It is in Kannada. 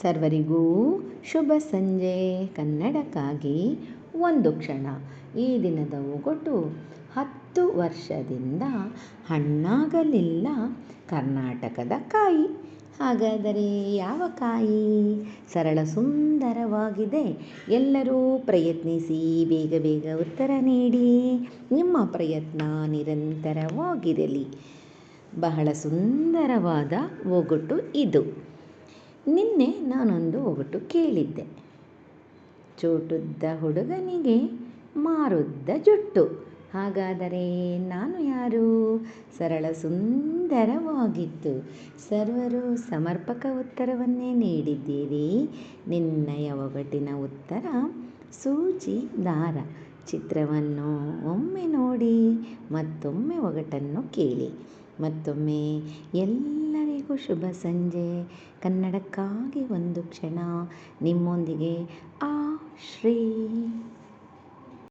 ಸರ್ವರಿಗೂ ಶುಭ ಸಂಜೆ. ಕನ್ನಡಕ್ಕಾಗಿ ಒಂದು ಕ್ಷಣ. ಈ ದಿನದ ಒಗಟು: 10 ವರ್ಷದಿಂದ ಹಣ್ಣಾಗಲಿಲ್ಲ ಕರ್ನಾಟಕದ ಕಾಯಿ. ಹಾಗಾದರೆ ಯಾವ ಕಾಯಿ? ಸರಳ ಸುಂದರವಾಗಿದೆ. ಎಲ್ಲರೂ ಪ್ರಯತ್ನಿಸಿ, ಬೇಗ ಬೇಗ ಉತ್ತರ ನೀಡಿ. ನಿಮ್ಮ ಪ್ರಯತ್ನ ನಿರಂತರವಾಗಿರಲಿ. ಬಹಳ ಸುಂದರವಾದ ಒಗಟು ಇದು. ನಿನ್ನೆ ನಾನೊಂದು ಒಗಟು ಕೇಳಿದ್ದೆ. ಚೋಟುದ್ದ ಹುಡುಗನಿಗೆ ಮಾರುದ್ದ ಜುಟ್ಟು. ಹಾಗಾದರೆ ನಾನು ಯಾರು? ಸರಳ ಸುಂದರವಾಗಿತ್ತು. ಸರ್ವರು ಸಮರ್ಪಕ ಉತ್ತರವನ್ನೇ ನೀಡಿದ್ದೀರಿ. ನಿನ್ನಯ ಒಗಟಿನ ಉತ್ತರ ಸೂಜಿ ದಾರ. ಚಿತ್ರವನ್ನು ಒಮ್ಮೆ ನೋಡಿ, ಮತ್ತೊಮ್ಮೆ ಒಗಟನ್ನು ಕೇಳಿ. ಮತ್ತೊಮ್ಮೆ ಎಲ್ಲರಿಗೂ ಶುಭ ಸಂಜೆ. ಕನ್ನಡಕ್ಕಾಗಿ ಒಂದು ಕ್ಷಣ. ನಿಮ್ಮೊಂದಿಗೆ ಆ ಶ್ರೀ.